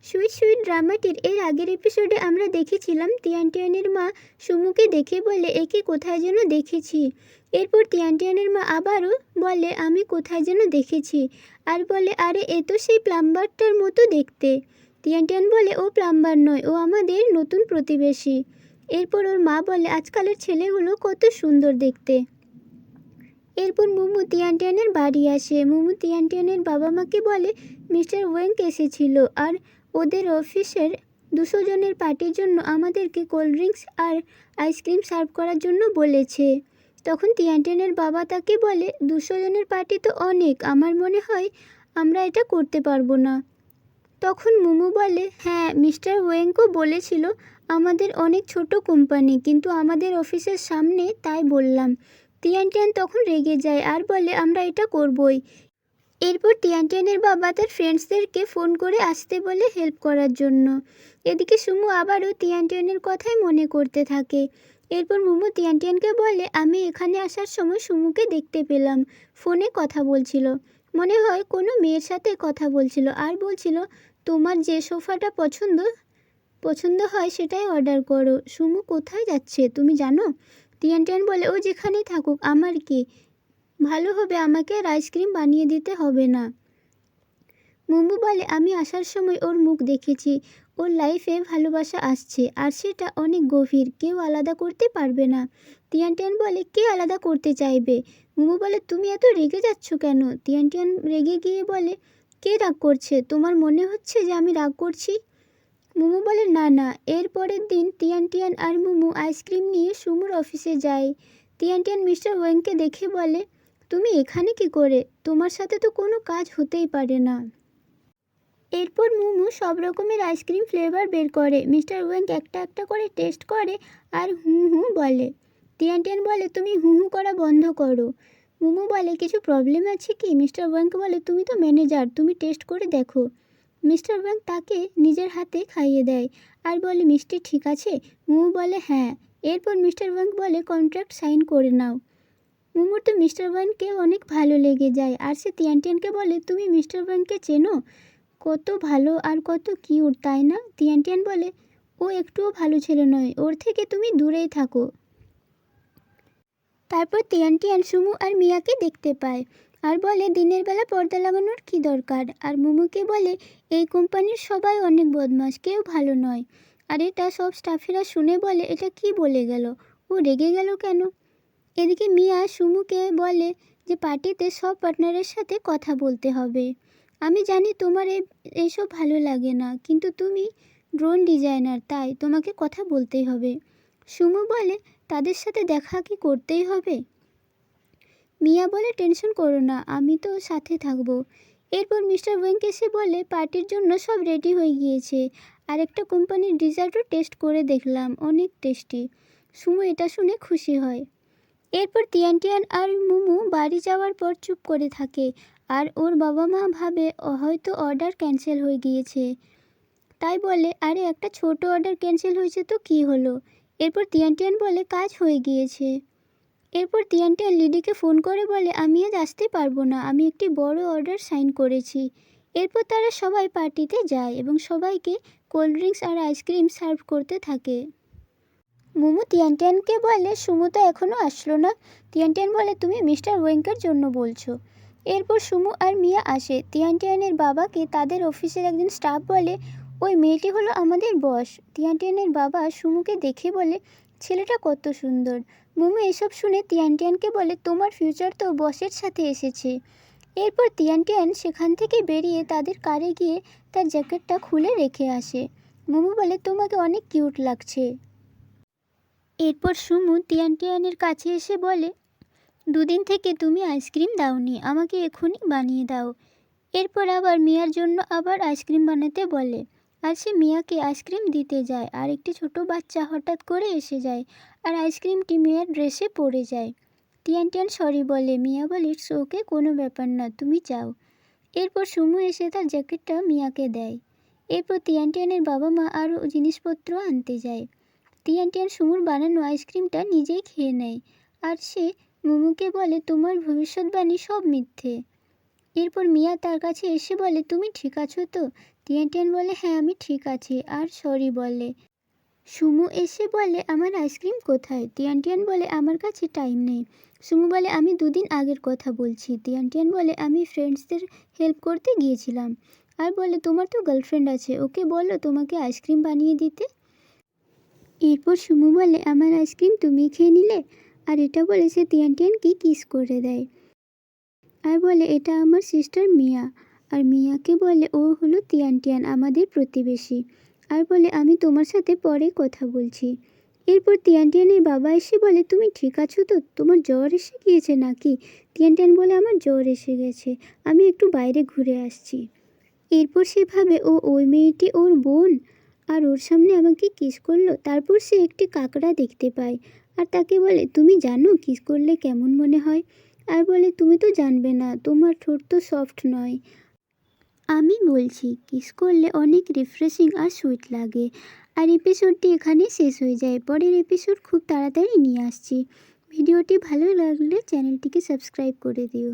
Sweet sweet ড্রামাটির এর আগের এপিসোডে আমরা দেখেছিলাম তিয়ানটিয়ানের মা সুমুকে দেখে বলে একে কোথায় যেন দেখেছি। এরপর তিয়ানটিয়ানের মা আবারও বলে আমি কোথায় যেন দেখেছি, আর বলে আরে এ তো সেই প্লাম্বারটার মতো দেখতে। তিয়ানটিয়ান বলে ও প্লাম্বার নয়, ও আমাদের নতুন প্রতিবেশী। এরপর ওর মা বলে আজকালের ছেলেগুলো কত সুন্দর দেখতে। এরপর মুমু তিয়ানটিয়ানের বাড়ি আসে। মুমু তিয়ানটিয়ানের বাবা মাকে বলে মিস্টার ওয়েঙ্ক এসেছিল আর ওদের অফিসের 200 জনের পার্টির জন্য আমাদেরকে কোল্ড ড্রিঙ্কস আর আইসক্রিম সার্ভ করার জন্য বলেছে। তখন তিয়ানটিয়ানের বাবা তাকে বলে 200 জনের পার্টি তো অনেক, আমার মনে হয় আমরা এটা করতে পারবো না। তখন মুমু বলে হ্যাঁ, মিস্টার ওয়েঙ্কও বলেছিল আমাদের অনেক ছোট কোম্পানি, কিন্তু আমাদের অফিসের সামনে, তাই বললাম। তিয়ানটিয়ান তখন রেগে যায় আর বলে আমরা এটা করবই। এরপর তিয়ানটিয়ানের বাবা তার ফ্রেন্ডসদেরকে ফোন করে আসতে বলে হেল্প করার জন্য। এদিকে সুমু আবারও তিয়ানটিয়ানের কথাই মনে করতে থাকে। এরপর মুমু তিয়ানটিয়ানকে বলে আমি এখানে আসার সময় সুমুকে দেখতে পেলাম, ফোনে কথা বলছিল, মনে হয় কোনো মেয়ের সাথে কথা বলছিল, আর বলছিল তোমার যে সোফাটা পছন্দ হয় সেটাই অর্ডার করো। সুমু কোথায় যাচ্ছে তুমি জানো? তিয়ানটিয়ান বলে ও যেখানেই থাকুক আমার কি, ভালো হবে আমাকে আর আইসক্রিম বানিয়ে দিতে হবে না। মুমু বলে আমি আসার সময় ওর মুখ দেখেছি, ওর লাইফে ভালোবাসা আসছে আর সেটা অনেক গভীর, কেউ আলাদা করতে পারবে না। তিয়ানটিয়ান বলে কে আলাদা করতে চাইবে? মুমু বলে তুমি এত রেগে যাচ্ছ কেন? তিয়ানটিয়ান রেগে গিয়ে বলে কে রাগ করছে? তোমার মনে হচ্ছে যে আমি রাগ করছি? মুমু বলে না না। এর পরের দিন তিয়ানটিয়ান আর মুমু আইসক্রিম নিয়ে সুমুর অফিসে যায়। তিয়ানটিয়ান মিস্টার ওয়েংকে দেখে বলে তুমি এখানে কি করে? তোমার সাথে তো কোনো কাজ হতেই পারে না। এরপর মুমু সব রকমের আইসক্রিম ফ্লেভার বের করে। মিস্টার ওয়েঙ্ক একটা একটা করে টেস্ট করে আর হু হু বলে। তিয়ানটিয়ান বলে তুমি হু হু করা বন্ধ করো। মুমু বলে কিছু প্রবলেম আছে কি? মিস্টার ওয়েঙ্ক বলে তুমি তো ম্যানেজার, তুমি টেস্ট করে দেখো। মিস্টার ওয়েঙ্ক তাকে নিজের হাতে খাইয়ে দেয় আর বলে মিষ্টি ঠিক আছে? মুমু বলে হ্যাঁ। এরপর মিস্টার ওয়েঙ্ক বলে কন্ট্রাক্ট সাইন করে নাও। মুমুর তো মিস্টার ওয়েঙ্ককে অনেক ভালো লেগে যায় আর সে তিয়ানটিয়ানকে বলে তুমি মিস্টার ওয়েঙ্ককে চেনো? কত ভালো আর কত কিউট, তাই না? তিয়ানটিয়ান বলে ও একটুও ভালো ছেলে নয়, ওর থেকে তুমি দূরেই থাকো। তারপর তিয়ানটিয়ান সুমু আর মিয়াকে দেখতে পায় আর বলে দিনের বেলা পর্দা লাগানোর কী দরকার। আর মুমুকে বলে এই কোম্পানির সবাই অনেক বদমাশ, কেউ ভালো নয়। আর এটা সব স্টাফেরা শুনে বলে এটা কি বলে গেল, ও রেগে গেল কেন? এদিকে মিয়া সুমুকে বলে যে পার্টিতে সব পার্টনারের সাথে কথা বলতে হবে। আমি জানি তোমার এইসব ভালো লাগে না, কিন্তু তুমি ড্রোন ডিজাইনার, তাই তোমাকে কথা বলতেই হবে। সুমু বলে তাদের সাথে দেখা কি করতেই হবে? মিয়া বলে টেনশন করো না, আমি তো সাথে থাকবো। এরপর মিস্টার ওয়েঙ্ক এসে বলে পার্টির জন্য সব রেডি হয়ে গিয়েছে, আর একটা কোম্পানির ডিজার্টও টেস্ট করে দেখলাম, অনেক টেস্টি। সুমু এটা শুনে খুশি হয়। এরপর তিয়ানটিয়ান আর মুমু বাড়ি যাওয়ার পর চুপ করে থাকে আর ওর বাবা মা ভাবে হয়তো অর্ডার ক্যান্সেল হয়ে গিয়েছে, তাই বলে আরে একটা ছোট অর্ডার ক্যান্সেল হয়েছে তো কী হলো। এরপর তিয়ানটিয়ান বলে কাজ হয়ে গিয়েছে। এরপর তিয়ানটিয়ান লিডিকে ফোন করে বলে আমি আজ আসতে পারবো না, আমি একটি বড় অর্ডার সাইন করেছি। এরপর তারা সবাই পার্টিতে যায় এবং সবাইকে কোল্ড ড্রিঙ্কস আর আইসক্রিম সার্ভ করতে থাকে। মুমু তিয়ানটিয়ানকে বলে সুমু তো এখনও আসলো না। তিয়ানটিয়ান বলে তুমি মিস্টার ওয়েঙ্কের জন্য বলছো। এরপর সুমু আর মিয়া আসে। তিয়ানটিয়ানের বাবাকে তাদের অফিসের একজন স্টাফ বলে ওই মেয়েটি হলো আমাদের বস। তিয়ানটিয়ানের বাবা সুমুকে দেখে বলে ছেলেটা কত সুন্দর। মুমু এসব শুনে তিয়ানটিয়ানকে বলে তোমার ফিউচার তো বসের সাথে এসেছে। এরপর তিয়ানটিয়ান সেখান থেকে বেরিয়ে তাদের কারে গিয়ে তার জ্যাকেটটা খুলে রেখে আসে। মুমু বলে তোমাকে অনেক কিউট লাগছে। এরপর সুমু তিয়ানটিয়ানের কাছে এসে বলে দুদিন থেকে তুমি আইসক্রিম দাওনি, আমাকে এখনই বানিয়ে দাও। এরপর আবার মিয়ার জন্য আবার আইসক্রিম বানাতে বলে আর সে মিয়াকে আইসক্রিম দিতে যায় আর একটি ছোট বাচ্চা হঠাৎ করে এসে যায় আর আইসক্রিমটি মিয়ার ড্রেসে পড়ে যায়। তিয়ানটিয়ান সরি বলে, মিয়া বলে ইটস ওকে, কোনো ব্যাপার না, তুমি যাও। এরপর সুমু এসে তার জ্যাকেটটা মিয়াকে দেয়। এরপর তিয়ানটিয়ানের বাবা মা আরও জিনিসপত্র আনতে যায়। তিয়ানটিয়ান সুমুর বানানো আইসক্রিমটা নিজেই খেয়ে নেয় আর সে মুমুকে বলে তোমার ভবিষ্যৎবাণী সব মিথ্যে। এরপর মিয়া তার কাছে এসে বলে তুমি ঠিক আছো তো? টিয়ান টিয়ান বলে হ্যাঁ আমি ঠিক আছি আর সরি বলে। সুমু এসে বলে আমার আইসক্রিম কোথায়? টিয়ান টিয়ান বলে আমার কাছে টাইম নেই। সুমু বলে আমি 2 দিন আগের কথা বলছি। টিয়ান টিয়ান বলে আমি ফ্রেন্ডসদের হেল্প করতে গিয়েছিলাম। আর বলে তোমার তো গার্লফ্রেন্ড আছে, ওকে বলো তোমাকে আইসক্রিম বানিয়ে দিতে। এরপর সুমু বলে আমার আইসক্রিম তুমি খেয়ে নিলে। আর এটা বলে সে টিয়ান টিয়ানকে কিস করে দেয়। আর বলে এটা আমার সিস্টার মিয়া। আর মিয়াকে বলে ও হলো টিয়ান টিয়ান আমাদের প্রতিবেশী। আর বলে আমি তোমার সাথে পরে কথা বলছি। এরপর টিয়ান টিয়ানের বাবা এসে বলে তুমি ঠিক আছো তো, তোমার জ্বর এসে গিয়েছে নাকি? টিয়ান টিয়ান বলে আমার জ্বর এসে গেছে, আমি একটু বাইরে ঘুরে আসছি। এরপর সে ভাবে ওই মেয়েটি ওর বোন, আর ওর সামনে আমাকে কিস করলো। তারপর সে একটি কাঁকড়া দেখতে পায় আর তাকে বলে তুমি জানো কিস করলে কেমন মনে হয়? আর বলে তুমি তো জানবে না, তোমার ঠোঁট তো সফট নয়। আমি বলছি কিস করলে অনেক রিফ্রেশিং আর সুইট লাগে। আর এপিসোডটি এখানেই শেষ হয়ে যায়, পরের এপিসোড খুব তাড়াতাড়ি নিয়ে আসছি। ভিডিওটি ভালো লাগলে চ্যানেলটিকে সাবস্ক্রাইব করে দিও।